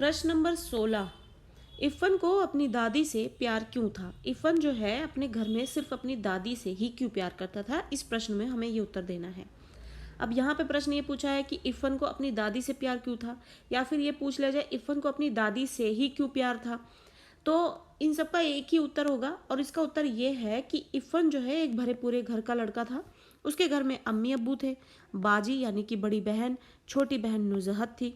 प्रश्न नंबर 16। इफ़न को अपनी दादी से प्यार क्यों था? इफ़न जो है अपने घर में सिर्फ अपनी दादी से ही क्यों प्यार करता था? इस प्रश्न में हमें ये उत्तर देना है। अब यहाँ पे प्रश्न ये पूछा है कि इफ़न को अपनी दादी से प्यार क्यों था, या फिर ये पूछ लिया जाए इफ़न को अपनी दादी से ही क्यों प्यार था। तो इन सब का एक ही उत्तर होगा, और इसका उत्तर ये है कि इफ़न जो है एक भरे पूरे घर का लड़का था। उसके घर में अम्मी अब्बू थे, बाजी यानी कि बड़ी बहन, छोटी बहन नुजहत थी।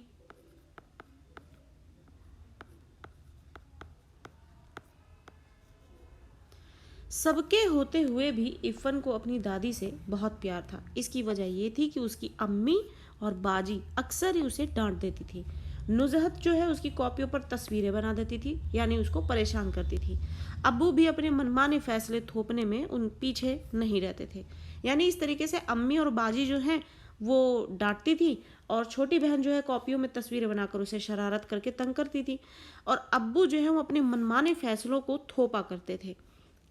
सबके होते हुए भी इफ़न को अपनी दादी से बहुत प्यार था। इसकी वजह ये थी कि उसकी अम्मी और बाजी अक्सर ही उसे डांट देती थी। नुजहत जो है उसकी कॉपियों पर तस्वीरें बना देती थी, यानी उसको परेशान करती थी। अब्बू भी अपने मनमाने फैसले थोपने में उन पीछे नहीं रहते थे। यानी इस तरीके से अम्मी और बाजी जो हैं वो डांटती थी, और छोटी बहन जो है कॉपियों में तस्वीरें बनाकर उसे शरारत करके तंग करती थी, और अब्बू जो है वो अपने मनमाने फैसलों को थोपा करते थे।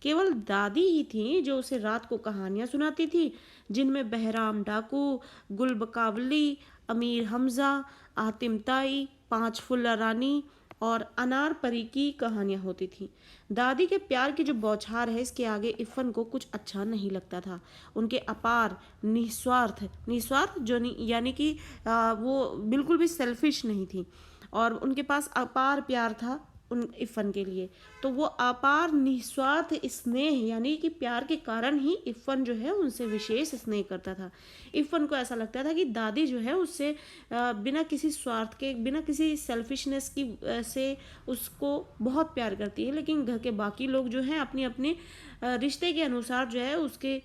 केवल दादी ही थी जो उसे रात को कहानियां सुनाती थी, जिनमें बहराम डाकू, गुलबकावली, अमीर हमजा, आतिम ताई, पांच फुल्ला रानी और अनार परी की कहानियां होती थी। दादी के प्यार की जो बौछार है, इसके आगे इफ़न को कुछ अच्छा नहीं लगता था। उनके अपार निस्वार्थ निस्वार्थ जो यानी कि वो बिल्कुल भी सेल्फिश नहीं थी, और उनके पास अपार प्यार था उन इफ़न के लिए। तो वो अपार निस्वार्थ स्नेह यानी कि प्यार के कारण ही इफ़न जो है उनसे विशेष स्नेह करता था। इफ़न को ऐसा लगता था कि दादी जो है उससे बिना किसी स्वार्थ के, बिना किसी सेल्फिशनेस की से उसको बहुत प्यार करती है, लेकिन घर के बाकी लोग जो हैं अपनी अपनी रिश्ते के अनुसार जो है उसके,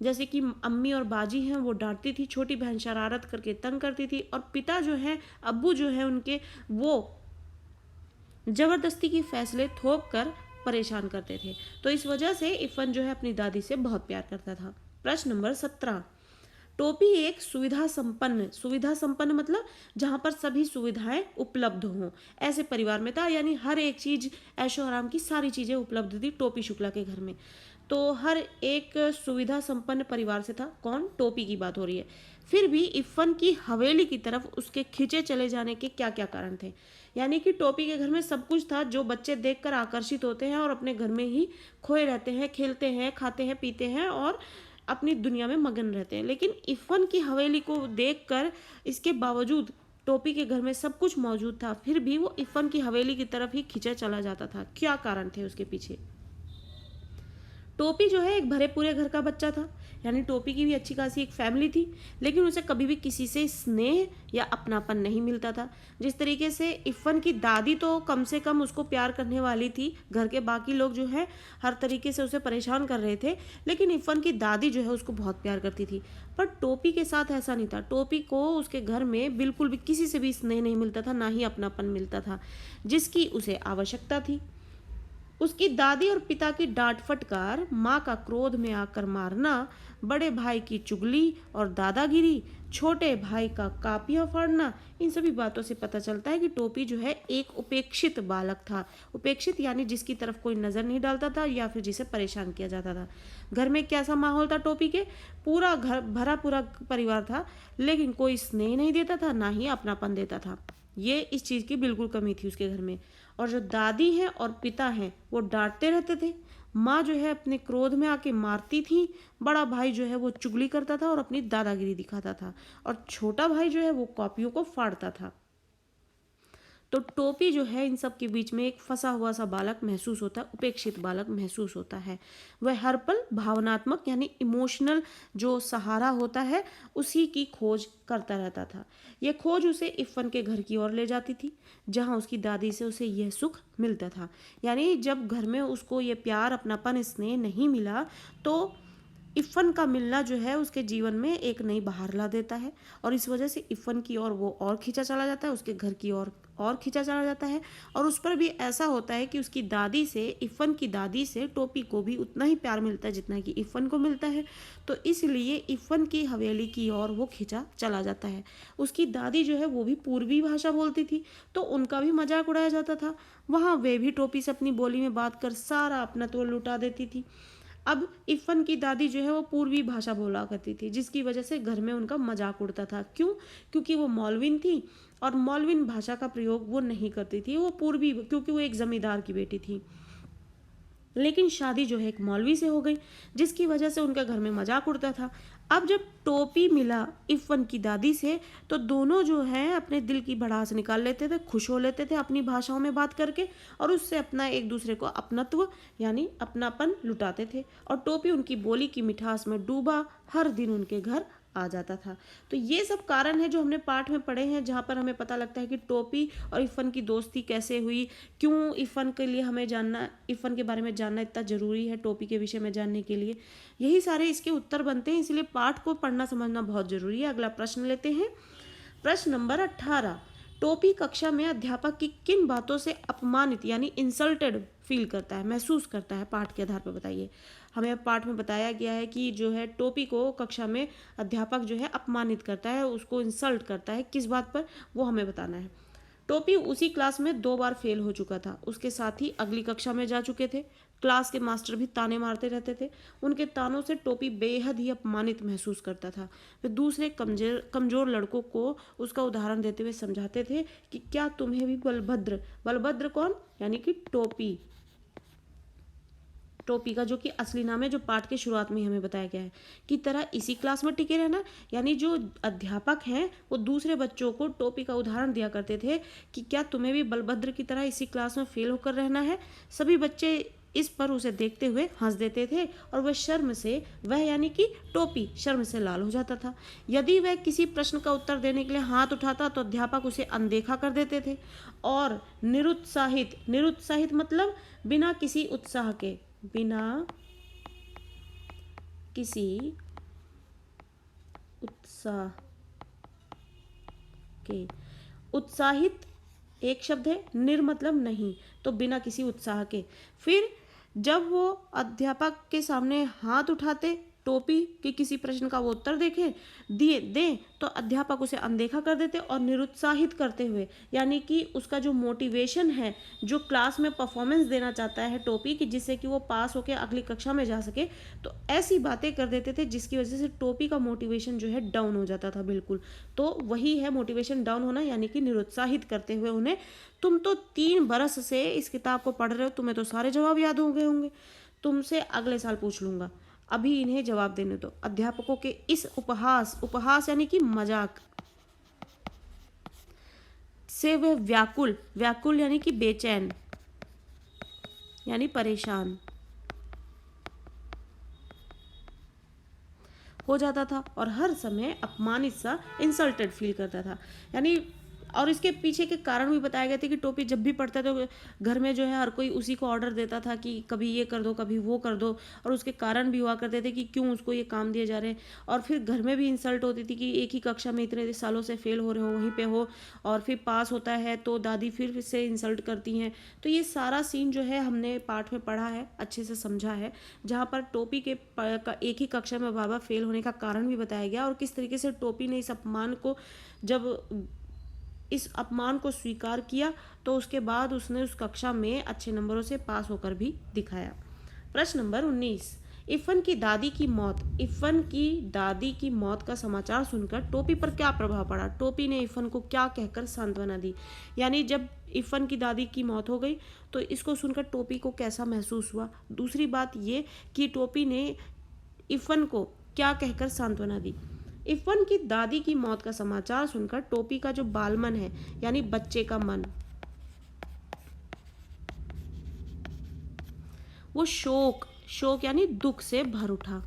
जैसे कि अम्मी और बाजी हैं वो डांटती थी, छोटी बहन शरारत करके तंग करती थी, और पिता जो है, अब्बू जो है उनके, वो जबरदस्ती की फैसले थोप कर परेशान करते थे। तो इस वजह से इफ़न जो है अपनी दादी से बहुत प्यार करता था। प्रश्न नंबर 17। टोपी एक सुविधा संपन्न मतलब जहां पर सभी सुविधाएं उपलब्ध हों, ऐसे परिवार में था। यानी हर एक चीज, ऐशो आराम की सारी चीजें उपलब्ध थी टोपी शुक्ला के घर में। तो हर एक सुविधा संपन्न परिवार से था। कौन? टोपी की बात हो रही है। फिर भी इफ़न की हवेली की तरफ उसके खींचे चले जाने के क्या क्या कारण थे? यानी कि टोपी के घर में सब कुछ था जो बच्चे देखकर आकर्षित होते हैं और अपने घर में ही खोए रहते हैं, खेलते हैं, खाते हैं, पीते हैं और अपनी दुनिया में मगन रहते हैं। लेकिन इफ़न की हवेली को देखकर, इसके बावजूद टोपी के घर में सब कुछ मौजूद था, फिर भी वो इफ़न की हवेली की तरफ ही खींचा चला जाता था। क्या कारण थे उसके पीछे? टोपी जो है एक भरे पूरे घर का बच्चा था, यानी टोपी की भी अच्छी खासी एक फैमिली थी, लेकिन उसे कभी भी किसी से स्नेह या अपनापन नहीं मिलता था। जिस तरीके से इफ़न की दादी तो कम से कम उसको प्यार करने वाली थी, घर के बाकी लोग जो है हर तरीके से उसे परेशान कर रहे थे, लेकिन इफ़न की दादी जो है उसको बहुत प्यार करती थी। पर टोपी के साथ ऐसा नहीं था। टोपी को उसके घर में बिल्कुल भी किसी से भी स्नेह नहीं मिलता था, ना ही अपनापन मिलता था, जिसकी उसे आवश्यकता थी। उसकी दादी और पिता की डांट फटकार, माँ का क्रोध में आकर मारना, बड़े भाई की चुगली और दादागिरी, छोटे भाई का कापियां फाड़ना, इन सभी बातों से पता चलता है कि टोपी जो है एक उपेक्षित बालक था। उपेक्षित यानी जिसकी तरफ कोई नजर नहीं डालता था या फिर जिसे परेशान किया जाता था। घर में कैसा माहौल था टोपी के? पूरा घर भरा पूरा परिवार था, लेकिन कोई स्नेह नहीं देता था, ना ही अपनापन देता था। ये इस चीज़ की बिल्कुल कमी थी उसके घर में। और जो दादी हैं और पिता हैं वो डांटते रहते थे, माँ जो है अपने क्रोध में आके मारती थी, बड़ा भाई जो है वो चुगली करता था और अपनी दादागिरी दिखाता था, और छोटा भाई जो है वो कॉपियों को फाड़ता था। तो टोपी जो है इन सब के बीच में एक फंसा हुआ सा बालक महसूस होता है, उपेक्षित बालक महसूस होता है। वह हर पल भावनात्मक यानी इमोशनल जो सहारा होता है उसी की खोज करता रहता था। यह खोज उसे इफ़न के घर की ओर ले जाती थी, जहां उसकी दादी से उसे यह सुख मिलता था। यानी जब घर में उसको ये प्यार, अपनापन, स्नेह नहीं मिला, तो इफ़न का मिलना जो है उसके जीवन में एक नई बहार ला देता है, और इस वजह से इफ़न की ओर वो और खींचा चला जाता है, उसके घर की ओर और खींचा चला जाता है। और उस पर भी ऐसा होता है कि उसकी दादी से, इफ़न की दादी से टोपी को भी उतना ही प्यार मिलता है जितना कि इफ़न को मिलता है। तो इसलिए इफ़न की हवेली की ओर वो खींचा चला जाता है। उसकी दादी जो है वो भी पूर्वी भाषा बोलती थी, तो उनका भी मजाक उड़ाया जाता था। वहाँ वे भी टोपी से अपनी बोली में बात कर सारा अपना तो लुटा देती थी। अब इफ़न की दादी जो है वो पूर्वी भाषा बोला करती थी, जिसकी वजह से घर में उनका मजाक उड़ता था। क्यों? क्योंकि वो मौलविन थी और मौलविन भाषा का प्रयोग वो नहीं करती थी, वो पूर्वी, क्योंकि वो एक जमींदार की बेटी थी। लेकिन शादी जो है एक मौलवी से हो गई, जिसकी वजह से उनके घर में मजाक उड़ता था। अब जब टोपी मिला इफ़न की दादी से, तो दोनों जो है अपने दिल की भड़ास निकाल लेते थे, खुश हो लेते थे अपनी भाषाओं में बात करके, और उससे अपना एक दूसरे को अपनत्व यानी अपनापन लुटाते थे। और टोपी उनकी बोली की मिठास में डूबा हर दिन उनके घर आ जाता था। तो ये सब कारण है जो हमने पाठ में पढ़े हैं, जहाँ पर हमें पता लगता है कि टोपी और इफ़न की दोस्ती कैसे हुई, क्यों इफ़न के लिए हमें जानना, इफ़न के बारे में जानना इतना ज़रूरी है टोपी के विषय में जानने के लिए। यही सारे इसके उत्तर बनते हैं, इसलिए पाठ को पढ़ना समझना बहुत ज़रूरी है। अगला प्रश्न लेते हैं। प्रश्न नंबर 18। टोपी कक्षा में अध्यापक की किन बातों से अपमानित यानी इंसल्टेड फील करता है, महसूस करता है? पाठ के आधार पर बताइए। हमें पाठ में बताया गया है कि जो है टोपी को कक्षा में अध्यापक जो है अपमानित करता है, उसको इंसल्ट करता है। किस बात पर, वो हमें बताना है। टोपी उसी क्लास में 2 बार फेल हो चुका था, उसके साथ ही अगली कक्षा में जा चुके थे। क्लास के मास्टर भी ताने मारते रहते थे। उनके तानों से टोपी बेहद ही अपमानित महसूस करता था। वे दूसरे कमजोर लड़कों को उसका उदाहरण देते हुए समझाते थे कि क्या तुम्हें भी बलभद्र, बलभद्र कौन? यानी कि टोपी, टोपी का जो कि असली नाम है, जो पाठ के शुरुआत में हमें बताया गया है, की तरह इसी क्लास में टिके रहना। यानी जो अध्यापक हैं वो दूसरे बच्चों को टोपी का उदाहरण दिया करते थे कि क्या तुम्हें भी बलभद्र की तरह इसी क्लास में फेल होकर रहना है। सभी बच्चे इस पर उसे देखते हुए हंस देते थे और वह शर्म से, वह यानी कि टोपी शर्म से लाल हो जाता था। यदि वह किसी प्रश्न का उत्तर देने के लिए हाथ उठाता तो अध्यापक उसे अनदेखा कर देते थे और निरुत्साहित, निरुत्साहित मतलब बिना किसी उत्साह के, बिना किसी उत्साह के, उत्साहित एक शब्द है, निर मतलब नहीं, तो बिना किसी उत्साह के। फिर जब वो अध्यापक के सामने हाथ उठाते टोपी के किसी प्रश्न का वो उत्तर दें तो अध्यापक उसे अनदेखा कर देते और निरुत्साहित करते हुए, यानी कि उसका जो मोटिवेशन है, जो क्लास में परफॉर्मेंस देना चाहता है टोपी की, जिससे कि वो पास होकर अगली कक्षा में जा सके, तो ऐसी बातें कर देते थे जिसकी वजह से टोपी का मोटिवेशन जो है डाउन हो जाता था बिल्कुल। तो वही है मोटिवेशन डाउन होना, यानी कि निरुत्साहित करते हुए उन्हें, तुम तो 3 बरस से इस किताब को पढ़ रहे हो, तुम्हें तो सारे जवाब याद हो गए होंगे, तुमसे अगले साल पूछ लूंगा, अभी इन्हें जवाब देने दो। अध्यापकों के इस उपहास, उपहास यानी कि मजाक से वह व्याकुल, व्याकुल यानी कि बेचैन यानी परेशान हो जाता था और हर समय अपमानित सा, इंसल्टेड फील करता था। यानी और इसके पीछे के कारण भी बताए गए थे कि टोपी जब भी पढ़ता तो घर में जो है हर कोई उसी को ऑर्डर देता था कि कभी ये कर दो, कभी वो कर दो, और उसके कारण भी हुआ करते थे कि क्यों उसको ये काम दिए जा रहे हैं। और फिर घर में भी इंसल्ट होती थी कि एक ही कक्षा में इतने सालों से फेल हो रहे हो, वहीं पे हो, और फिर पास होता है तो दादी फिर से इंसल्ट करती हैं। तो ये सारा सीन जो है हमने पाठ में पढ़ा है, अच्छे से समझा है, जहाँ पर टोपी के एक ही कक्षा में बाबा फेल होने का कारण भी बताया गया और किस तरीके से टोपी ने इस अपमान को, जब इस अपमान को स्वीकार किया तो उसके बाद उसने उस कक्षा में अच्छे नंबरों से पास होकर भी दिखाया। प्रश्न नंबर 19। इफ़न की दादी की मौत, इफ़न की दादी की मौत का समाचार सुनकर टोपी पर क्या प्रभाव पड़ा? टोपी ने इफ़न को क्या कहकर सांत्वना दी? यानी जब इफ़न की दादी की मौत हो गई तो इसको सुनकर टोपी को कैसा महसूस हुआ? दूसरी बात ये कि टोपी ने इफ़न को क्या कहकर सांत्वना दी? इफ़न की दादी की मौत का समाचार सुनकर टोपी का जो बालमन है, यानी बच्चे का मन, वो शोक, शोक यानी दुख से भर उठा,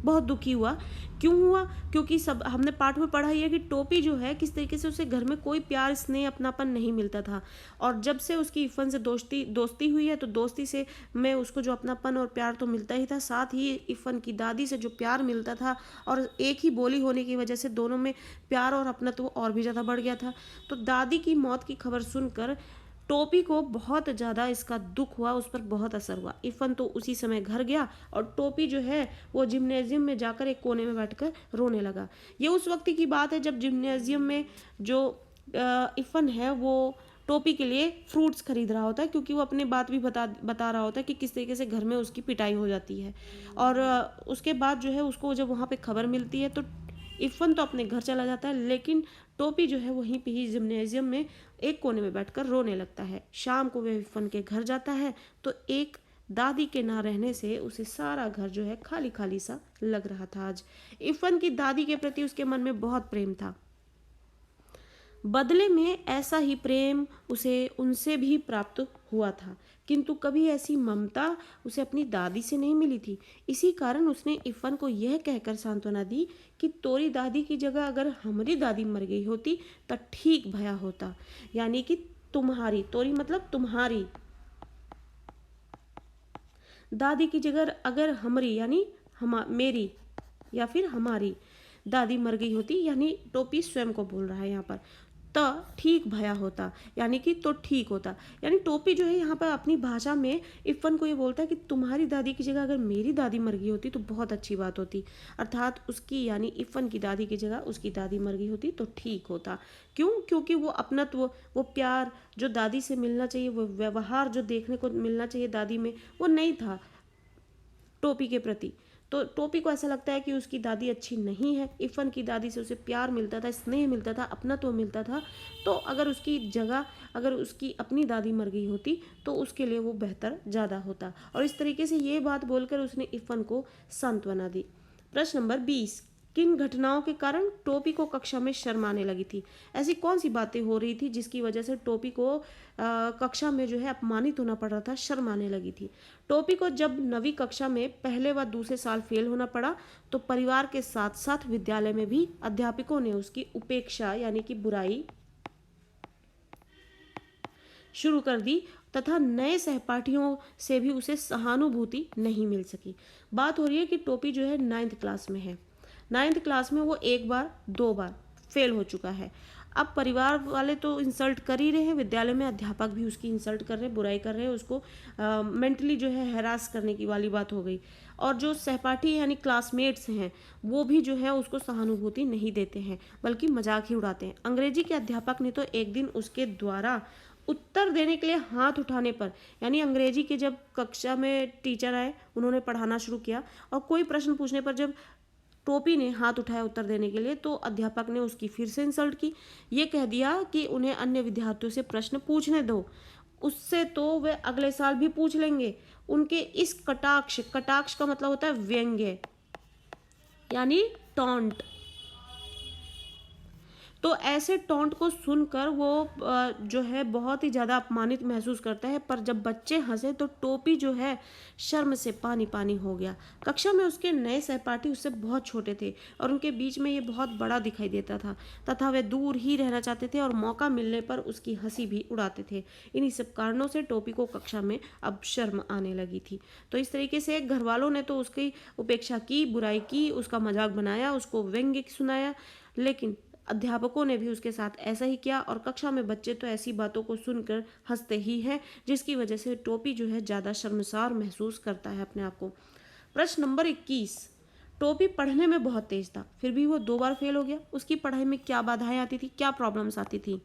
बहुत दुखी हुआ। क्यों हुआ? क्योंकि सब हमने पाठ में पढ़ा ही है कि टोपी जो है किस तरीके से उसे घर में कोई प्यार, स्नेह, अपनापन नहीं मिलता था, और जब से उसकी इफ़न से दोस्ती हुई है तो दोस्ती से में उसको जो अपनापन और प्यार तो मिलता ही था, साथ ही इफ़न की दादी से जो प्यार मिलता था, और एक ही बोली होने की वजह से दोनों में प्यार और अपनत्व और भी ज़्यादा बढ़ गया था। तो दादी की मौत की खबर सुनकर टोपी को बहुत ज़्यादा इसका दुख हुआ, उस पर बहुत असर हुआ। इफ़न तो उसी समय घर गया और टोपी जो है वो जिम्नेजियम में जाकर एक कोने में बैठकर रोने लगा। ये उस वक्त की बात है जब जिम्नेजियम में जो इफ़न है वो टोपी के लिए फ्रूट्स खरीद रहा होता है, क्योंकि वो अपने बात भी बता रहा होता है कि किस तरीके से घर में उसकी पिटाई हो जाती है। और उसके बाद जो है उसको जब वहाँ पे खबर मिलती है तो इफ़न तो अपने घर चला जाता है, लेकिन टोपी जो है वहीं पे ही जिम्नेजियम में एक कोने में बैठकर रोने लगता है। शाम को वह इफ़न के घर जाता है तो एक दादी के ना रहने से उसे सारा घर जो है खाली खाली सा लग रहा था। आज इफ़न की दादी के प्रति उसके मन में बहुत प्रेम था। बदले में ऐसा ही प्रेम उसे उनसे भी प्राप्त हुआ था, किंतु कभी ऐसी ममता उसे अपनी दादी से नहीं मिली थी। इसी कारण उसने इफ़न को यह कहकर सांत्वना दी कि तोरी दादी की जगह अगर हमारी दादी मर गई होती तो ठीक भया होता। यानी कि तुम्हारी, तोरी मतलब तुम्हारी, दादी की जगह अगर हमारी यानी मेरी या फिर हमारी दादी मर गई होती, यानी टोपी स्वयं को बोल रहा है यहाँ पर, तो ठीक भया होता, यानी कि तो ठीक होता। यानी टोपी जो है यहाँ पर अपनी भाषा में इफ़न को ये बोलता है कि तुम्हारी दादी की जगह अगर मेरी दादी मर गई होती तो बहुत अच्छी बात होती। अर्थात उसकी यानी इफ़न की दादी की जगह उसकी दादी मर गई होती तो ठीक होता। क्यों? क्योंकि वो अपनत्व, वो प्यार जो दादी से मिलना चाहिए, वो व्यवहार जो देखने को मिलना चाहिए दादी में, वो नहीं था टोपी के प्रति। तो टोपी को ऐसा लगता है कि उसकी दादी अच्छी नहीं है। इफ़न की दादी से उसे प्यार मिलता था, स्नेह मिलता था, अपनात्व मिलता था। तो अगर उसकी जगह अगर उसकी अपनी दादी मर गई होती तो उसके लिए वो बेहतर ज़्यादा होता। और इस तरीके से ये बात बोलकर उसने इफ़न को सांत्वना दी। प्रश्न नंबर 20, किन घटनाओं के कारण टोपी को कक्षा में शर्म आने लगी थी? ऐसी कौन सी बातें हो रही थी जिसकी वजह से टोपी को कक्षा में जो है अपमानित होना पड़ रहा था, शर्म आने लगी थी? टोपी को जब नवीं कक्षा में पहले व दूसरे साल फेल होना पड़ा तो परिवार के साथ साथ विद्यालय में भी अध्यापकों ने उसकी उपेक्षा यानी कि बुराई शुरू कर दी तथा नए सहपाठियों से भी उसे सहानुभूति नहीं मिल सकी। बात हो रही है कि टोपी जो है 9th क्लास में है। 9th क्लास में वो एक बार 2 बार फेल हो चुका है। अब परिवार वाले तो इंसल्ट कर ही रहे हैं, विद्यालय में अध्यापक भी उसकी इंसल्ट कर रहे हैं, बुराई कर रहे हैं, उसको मेंटली जो है हैरास करने की वाली बात हो गई। और जो सहपाठी यानी क्लासमेट्स हैं वो भी जो है उसको सहानुभूति नहीं देते हैं, बल्कि मजाक ही उड़ाते हैं। अंग्रेजी के अध्यापक ने तो एक दिन उसके द्वारा उत्तर देने के लिए हाथ उठाने पर, यानी अंग्रेजी के जब कक्षा में टीचर आए, उन्होंने पढ़ाना शुरू किया और कोई प्रश्न पूछने पर जब टोपी ने हाथ उठाया उत्तर देने के लिए तो अध्यापक ने उसकी फिर से इंसल्ट की। ये कह दिया कि उन्हें अन्य विद्यार्थियों से प्रश्न पूछने दो, उससे तो वे अगले साल भी पूछ लेंगे। उनके इस कटाक्ष, कटाक्ष का मतलब होता है व्यंग्य यानी टॉन्ट, तो ऐसे टॉन्ट को सुनकर वो जो है बहुत ही ज़्यादा अपमानित महसूस करता है। पर जब बच्चे हंसे तो टोपी जो है शर्म से पानी पानी हो गया। कक्षा में उसके नए सहपाठी उससे बहुत छोटे थे और उनके बीच में ये बहुत बड़ा दिखाई देता था तथा वे दूर ही रहना चाहते थे और मौका मिलने पर उसकी हंसी भी उड़ाते थे। इन्हीं सब कारणों से टोपी को कक्षा में अब शर्म आने लगी थी। तो इस तरीके से घर वालों ने तो उसकी उपेक्षा की, बुराई की, उसका मजाक बनाया, उसको व्यंग्य सुनाया, लेकिन अध्यापकों ने भी उसके साथ ऐसा ही किया और कक्षा में बच्चे तो ऐसी बातों को सुनकर हंसते ही हैं, जिसकी वजह से टोपी जो है ज़्यादा शर्मसार महसूस करता है अपने आप को। प्रश्न नंबर 21, टोपी पढ़ने में बहुत तेज था फिर भी वो 2 बार फेल हो गया। उसकी पढ़ाई में क्या बाधाएं आती थी, क्या प्रॉब्लम्स आती थी?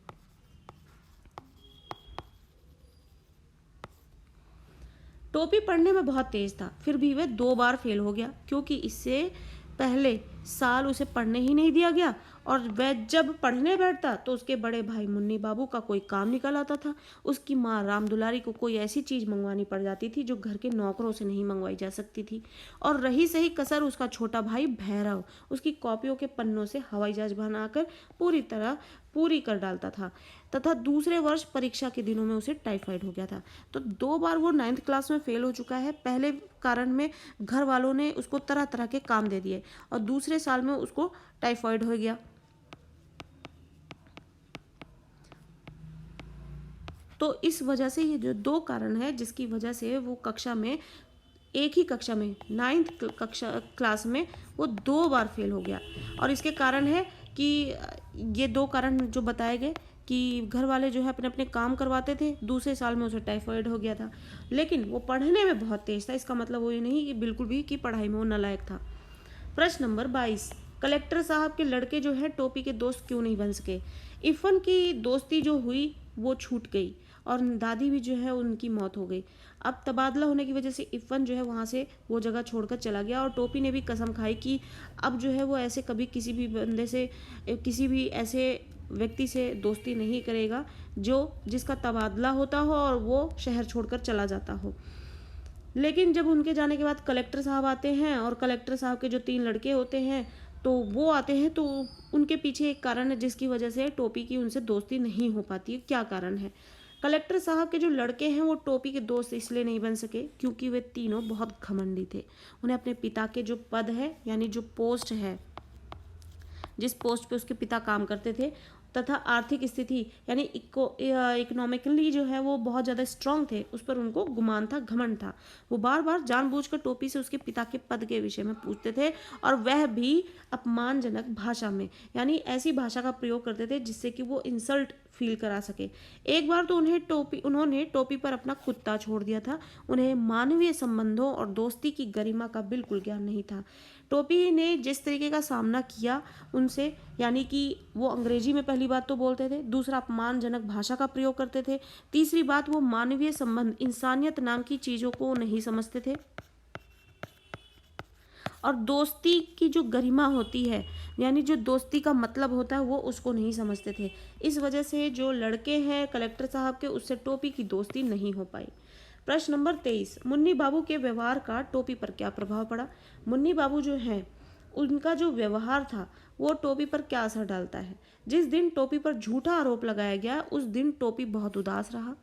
टोपी पढ़ने में बहुत तेज था फिर भी वह 2 बार फेल हो गया, क्योंकि इससे पहले साल उसे पढ़ने ही नहीं दिया गया और वह जब पढ़ने बैठता तो उसके बड़े भाई मुन्नी बाबू का कोई काम निकल आता था। उसकी माँ राम दुलारी को कोई ऐसी चीज़ मंगवानी पड़ जाती थी जो घर के नौकरों से नहीं मंगवाई जा सकती थी। और रही सही कसर उसका छोटा भाई भैरव उसकी कॉपियों के पन्नों से हवाई जहाज बनाकर पूरी कर डालता था तथा दूसरे वर्ष परीक्षा के दिनों में उसे टाइफाइड हो गया था। तो 2 बार वो 9th क्लास में फेल हो चुका है। पहले कारण में घर वालों ने उसको तरह तरह के काम दे दिए और दूसरे साल में उसको टाइफाइड हो गया। तो इस वजह से ये जो 2 कारण है जिसकी वजह से वो कक्षा में, एक ही कक्षा में 9th क्लास में वो 2 बार फेल हो गया। और इसके कारण है कि ये 2 कारण जो बताए गए कि घर वाले जो है अपने अपने काम करवाते थे, दूसरे साल में उसे टाइफाइड हो गया था, लेकिन वो पढ़ने में बहुत तेज था। इसका मतलब वो ये नहीं कि बिल्कुल भी कि पढ़ाई में वो नालायक था। प्रश्न नंबर 22, कलेक्टर साहब के लड़के जो है टोपी के दोस्त क्यों नहीं बन सके? इफ़न की दोस्ती जो हुई वो छूट गई और दादी भी जो है उनकी मौत हो गई। अब तबादला होने की वजह से इफ़न जो है वहाँ से वो जगह छोड़कर चला गया और टोपी ने भी कसम खाई कि अब जो है वो ऐसे कभी किसी भी बंदे से, किसी भी ऐसे व्यक्ति से दोस्ती नहीं करेगा जो जिसका तबादला होता हो और वो शहर छोड़कर चला जाता हो। लेकिन जब उनके जाने के बाद कलेक्टर साहब आते हैं और कलेक्टर साहब के जो 3 लड़के होते हैं तो वो आते हैं, तो उनके पीछे एक कारण है जिसकी वजह से टोपी की उनसे दोस्ती नहीं हो पाती है। क्या कारण है? कलेक्टर साहब के जो लड़के हैं वो टोपी के दोस्त इसलिए नहीं बन सके क्योंकि वे तीनों बहुत घमंडी थे। उन्हें अपने पिता के जो पद है यानी जो पोस्ट है, जिस पोस्ट पे उसके पिता काम करते थे, तथा आर्थिक स्थिति यानी इकोनॉमिकली जो है वो बहुत ज़्यादा स्ट्रांग थे, उस पर उनको गुमान था, घमंड था। वो बार बार जानबूझकर टोपी से उसके पिता के पद के विषय में पूछते थे और वह भी अपमानजनक भाषा में, यानी ऐसी भाषा का प्रयोग करते थे जिससे कि वो इंसल्ट फील करा सके। एक बार तो उन्होंने टोपी पर अपना कुत्ता छोड़ दिया था। उन्हें मानवीय संबंधों और दोस्ती की गरिमा का बिल्कुल ज्ञान नहीं था। टोपी ने जिस तरीके का सामना किया उनसे, यानी कि वो अंग्रेजी में पहली बात तो बोलते थे, दूसरा अपमानजनक भाषा का प्रयोग करते थे, तीसरी बात वो मानवीय संबंध, इंसानियत नाम की चीज़ों को नहीं समझते थे और दोस्ती की जो गरिमा होती है यानी जो दोस्ती का मतलब होता है वो उसको नहीं समझते थे। इस वजह से जो लड़के हैं कलेक्टर साहब के, उससे टोपी की दोस्ती नहीं हो पाई। प्रश्न नंबर 23, मुन्नी बाबू के व्यवहार का टोपी पर क्या प्रभाव पड़ा? मुन्नी बाबू जो हैं उनका जो व्यवहार था वो टोपी पर क्या असर डालता है? जिस दिन टोपी पर झूठा आरोप लगाया गया उस दिन टोपी बहुत उदास रहा।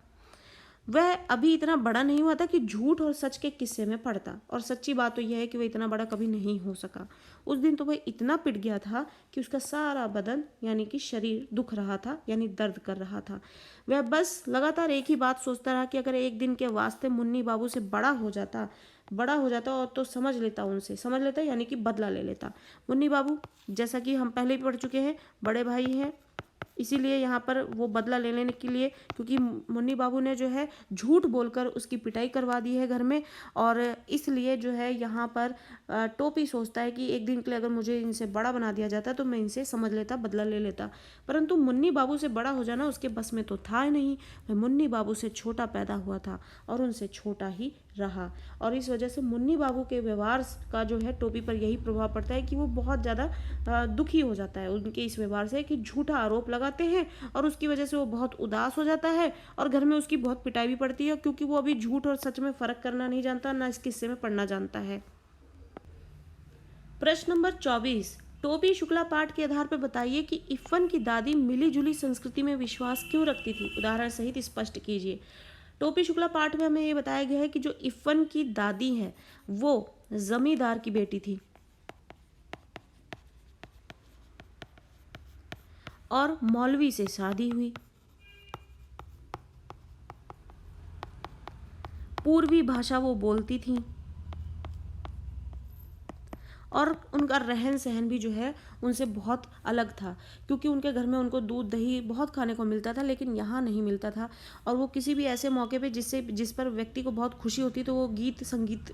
वह अभी इतना बड़ा नहीं हुआ था कि झूठ और सच के किस्से में पड़ता, और सच्ची बात तो यह है कि वह इतना बड़ा कभी नहीं हो सका। उस दिन तो वह इतना पिट गया था कि उसका सारा बदन यानी कि शरीर दुख रहा था, यानी दर्द कर रहा था। वह बस लगातार एक ही बात सोचता रहा कि अगर एक दिन के वास्ते मुन्नी बाबू से बड़ा हो जाता और तो समझ लेता यानी कि बदला ले लेता। मुन्नी बाबू, जैसा कि हम पहले भी पढ़ चुके हैं, बड़े भाई हैं, इसीलिए यहाँ पर वो बदला ले लेने के लिए, क्योंकि मुन्नी बाबू ने जो है झूठ बोलकर उसकी पिटाई करवा दी है घर में, और इसलिए जो है यहाँ पर टोपी सोचता है कि एक दिन के लिए अगर मुझे इनसे बड़ा बना दिया जाता तो मैं इनसे समझ लेता, बदला ले लेता। परंतु मुन्नी बाबू से बड़ा हो जाना उसके बस में तो था ही नहीं। वह मुन्नी बाबू से छोटा पैदा हुआ था और उनसे छोटा ही रहा, और इस वजह से मुन्नी बाबू के व्यवहार का जो है टोपी पर यही प्रभाव पड़ता है कि वो बहुत ज़्यादा दुखी हो जाता है उनके इस व्यवहार से कि झूठा आरोप लगाते हैं, और उसकी वजह से वो बहुत उदास हो जाता है और घर में उसकी बहुत पिटाई भी पड़ती है, क्योंकि वो अभी झूठ और सच में फ़र्क करना नहीं जानता, ना इस किस्से में पढ़ना जानता है। प्रश्न नंबर 24, टोपी शुक्ला पाठ के आधार पर बताइए कि इफ़न की दादी मिली जुली संस्कृति में विश्वास क्यों रखती थी, उदाहरण सहित स्पष्ट कीजिए। टोपी शुक्ला पाठ में हमें ये बताया गया है कि जो इफ़न की दादी है वो जमींदार की बेटी थी और मौलवी से शादी हुई। पूर्वी भाषा वो बोलती थी और उनका रहन सहन भी जो है उनसे बहुत अलग था, क्योंकि उनके घर में उनको दूध दही बहुत खाने को मिलता था, लेकिन यहाँ नहीं मिलता था। और वो किसी भी ऐसे मौके पे जिस पर व्यक्ति को बहुत खुशी होती तो वो गीत संगीत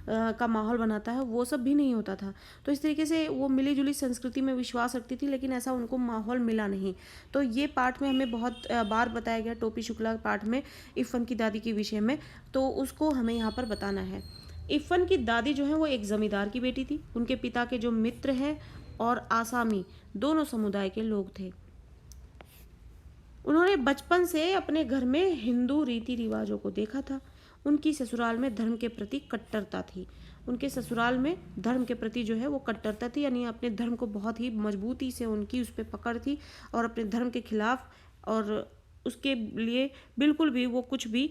का माहौल बनाता है, वो सब भी नहीं होता था। तो इस तरीके से वो मिली जुली संस्कृति में विश्वास रखती थी, लेकिन ऐसा उनको माहौल मिला नहीं। तो ये पाठ में हमें बहुत बार बताया गया, टोपी शुक्ला पाठ में इफ़न की दादी के विषय में, तो उसको हमें यहाँ पर बताना है। इफ़न की दादी जो है वो एक जमींदार की बेटी थी। उनके पिता के जो मित्र हैं और आसामी दोनों समुदाय के लोग थे। उन्होंने बचपन से अपने घर में हिंदू रीति रिवाजों को देखा था। उनकी ससुराल में धर्म के प्रति कट्टरता थी। उनके ससुराल में धर्म के प्रति जो है वो कट्टरता थी, यानी अपने धर्म को बहुत ही मजबूती से उनकी उस पर पकड़ थी और अपने धर्म के खिलाफ, और उसके लिए बिल्कुल भी वो कुछ भी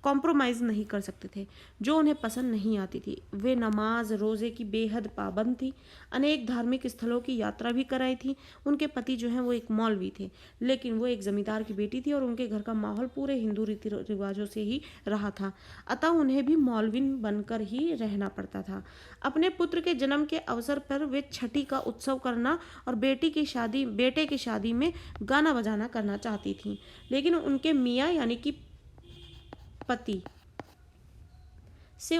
कॉम्प्रोमाइज़ नहीं कर सकते थे जो उन्हें पसंद नहीं आती थी। वे नमाज रोज़े की बेहद पाबंद थी, अनेक धार्मिक स्थलों की यात्रा भी कराई थी। उनके पति जो हैं वो एक मौलवी थे, लेकिन वो एक ज़मींदार की बेटी थी और उनके घर का माहौल पूरे हिंदू रीति रिवाजों से ही रहा था, अतः उन्हें भी मौलविन बनकर ही रहना पड़ता था। अपने पुत्र के जन्म के अवसर पर वे छठी का उत्सव करना और बेटे की शादी में गाना बजाना करना चाहती थीं, लेकिन उनके मियाँ यानी कि पति से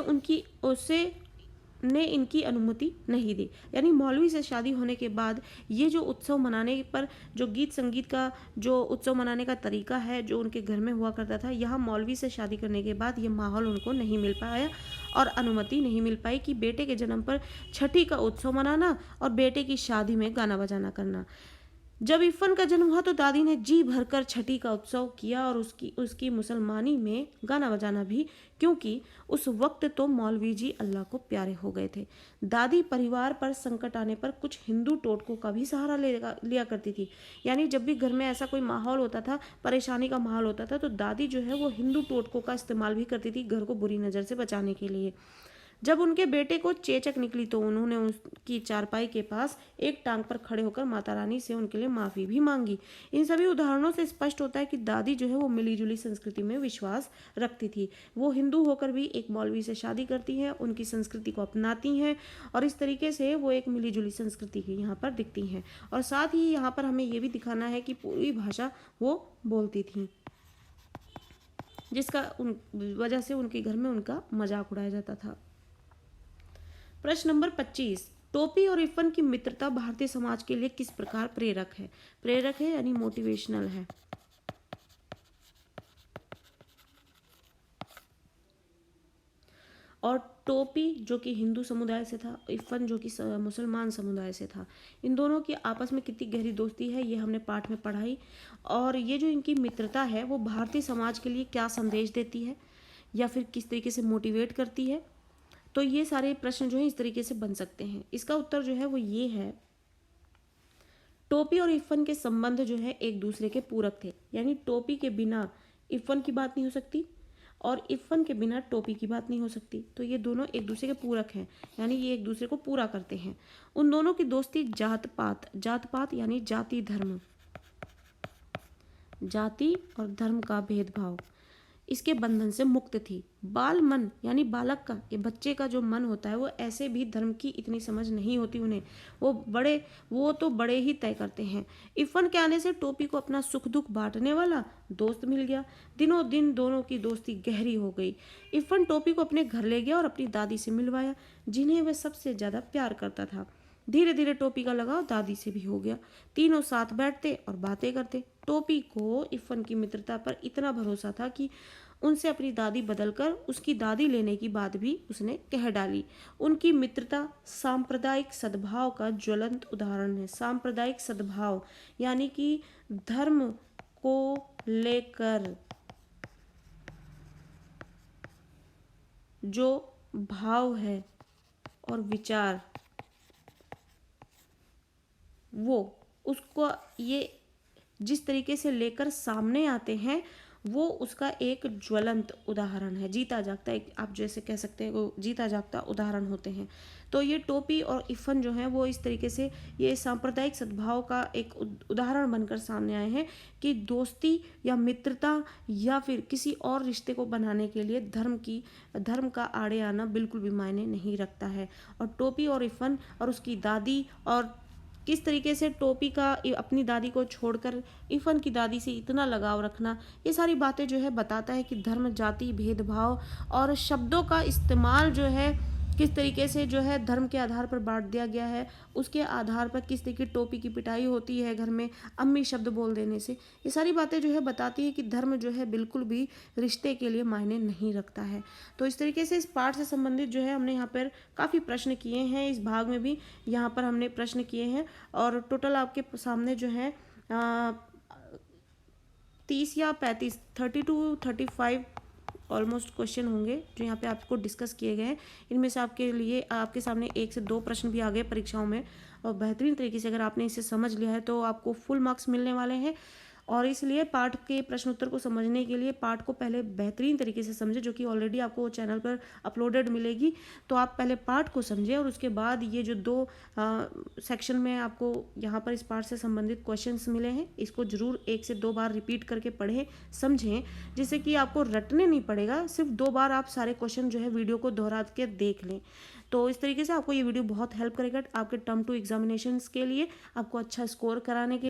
ने इनकी अनुमति नहीं दी। यानी मौलवी से शादी होने के बाद ये जो उत्सव मनाने पर जो गीत संगीत का जो उत्सव मनाने का तरीका है जो उनके घर में हुआ करता था, यहाँ मौलवी से शादी करने के बाद ये माहौल उनको नहीं मिल पाया और अनुमति नहीं मिल पाई कि बेटे के जन्म पर छठी का उत्सव मनाना और बेटे की शादी में गाना बजाना करना। जब इरफान का जन्म हुआ तो दादी ने जी भरकर छठी का उत्सव किया और उसकी मुसलमानी में गाना बजाना भी, क्योंकि उस वक्त तो मौलवी जी अल्लाह को प्यारे हो गए थे। दादी परिवार पर संकट आने पर कुछ हिंदू टोटकों का भी सहारा लिया करती थी। यानी जब भी घर में ऐसा कोई माहौल होता था, परेशानी का माहौल होता था, तो दादी जो है वो हिंदू टोटकों का इस्तेमाल भी करती थी घर को बुरी नज़र से बचाने के लिए। जब उनके बेटे को चेचक निकली तो उन्होंने उसकी चारपाई के पास एक टांग पर खड़े होकर माता रानी से उनके लिए माफ़ी भी मांगी। इन सभी उदाहरणों से स्पष्ट होता है कि दादी जो है वो मिलीजुली संस्कृति में विश्वास रखती थी। वो हिंदू होकर भी एक मौलवी से शादी करती हैं, उनकी संस्कृति को अपनाती हैं और इस तरीके से वो एक मिलीजुली संस्कृति की यहाँ पर दिखती हैं। और साथ ही यहाँ पर हमें ये भी दिखाना है कि पूरी भाषा वो बोलती थी, जिसका उन वजह से उनके घर में उनका मजाक उड़ाया जाता था। प्रश्न नंबर 25, टोपी और इरफान की मित्रता भारतीय समाज के लिए किस प्रकार प्रेरक है? प्रेरक है यानी मोटिवेशनल है। और टोपी जो कि हिंदू समुदाय से था, इरफान जो कि मुसलमान समुदाय से था, इन दोनों की आपस में कितनी गहरी दोस्ती है ये हमने पाठ में पढ़ाई। और ये जो इनकी मित्रता है वो भारतीय समाज के लिए क्या संदेश देती है या फिर किस तरीके से मोटिवेट करती है, तो ये सारे प्रश्न जो है इस तरीके से बन सकते हैं। इसका उत्तर जो है वो ये है, टोपी और इरफान के संबंध जो है एक दूसरे के पूरक थे। यानी टोपी के बिना इरफान की बात नहीं हो सकती और इरफान के बिना टोपी की बात नहीं हो सकती। तो ये दोनों एक दूसरे के पूरक हैं, यानी ये एक दूसरे को पूरा करते हैं। उन दोनों की दोस्ती जात पात यानी जाति धर्म, जाति और धर्म का भेदभाव, इसके बंधन से मुक्त थी। बाल मन यानी बालक का, ये बच्चे का जो मन होता है वो ऐसे भी धर्म की इतनी समझ नहीं होती उन्हें, वो तो बड़े ही तय करते हैं। इरफान के आने से टोपी को अपना सुख दुख बांटने वाला दोस्त मिल गया। दिनों दिन दोनों की दोस्ती गहरी हो गई। इरफान टोपी को अपने घर ले गया और अपनी दादी से मिलवाया, जिन्हें वह सबसे ज़्यादा प्यार करता था। धीरे धीरे टोपी का लगाव दादी से भी हो गया। तीनों साथ बैठते और बातें करते। टोपी को इरफान की मित्रता पर इतना भरोसा था कि उनसे अपनी दादी बदलकर उसकी दादी लेने की बात भी उसने कह डाली। उनकी मित्रता सांप्रदायिक सद्भाव का ज्वलंत उदाहरण है। सांप्रदायिक सद्भाव यानी कि धर्म को लेकर जो भाव है और विचार, वो उसको ये जिस तरीके से लेकर सामने आते हैं वो उसका एक ज्वलंत उदाहरण है, जीता जागता, एक आप जैसे कह सकते हैं वो जीता जागता उदाहरण होते हैं। तो ये टोपी और इरफान जो है वो इस तरीके से ये सांप्रदायिक सद्भाव का एक उदाहरण बनकर सामने आए हैं कि दोस्ती या मित्रता या फिर किसी और रिश्ते को बनाने के लिए धर्म का आड़े आना बिल्कुल भी मायने नहीं रखता है। और टोपी और इरफान और उसकी दादी और किस तरीके से टोपी का अपनी दादी को छोड़कर इरफान की दादी से इतना लगाव रखना, ये सारी बातें जो है बताता है कि धर्म, जाति, भेदभाव और शब्दों का इस्तेमाल जो है किस तरीके से जो है धर्म के आधार पर बांट दिया गया है। उसके आधार पर किस तरीके टोपी की पिटाई होती है घर में अम्मी शब्द बोल देने से। ये सारी बातें जो है बताती है कि धर्म जो है बिल्कुल भी रिश्ते के लिए मायने नहीं रखता है। तो इस तरीके से इस पाठ से संबंधित जो है हमने यहाँ पर काफ़ी प्रश्न किए हैं। इस भाग में भी यहाँ पर हमने प्रश्न किए हैं और टोटल आपके सामने जो है 30 या 35, 30 to 35 ऑलमोस्ट क्वेश्चन होंगे जो यहाँ पे आपको डिस्कस किए गए हैं। इनमें से आपके सामने 1 से 2 प्रश्न भी आ गए परीक्षाओं में और बेहतरीन तरीके से अगर आपने इसे समझ लिया है तो आपको फुल मार्क्स मिलने वाले हैं। और इसलिए पाठ के प्रश्न उत्तर को समझने के लिए पाठ को पहले बेहतरीन तरीके से समझे, जो कि ऑलरेडी आपको चैनल पर अपलोडेड मिलेगी। तो आप पहले पाठ को समझें और उसके बाद ये जो 2 सेक्शन में आपको यहाँ पर इस पाठ से संबंधित क्वेश्चंस मिले हैं, इसको जरूर 1 से 2 बार रिपीट करके पढ़ें, समझें, जिससे कि आपको रटने नहीं पड़ेगा। सिर्फ 2 बार आप सारे क्वेश्चन जो है वीडियो को दोहरा के देख लें। तो इस तरीके से आपको ये वीडियो बहुत हेल्प करेगा आपके टर्म 2 एग्जामिनेशंस के लिए, आपको अच्छा स्कोर कराने के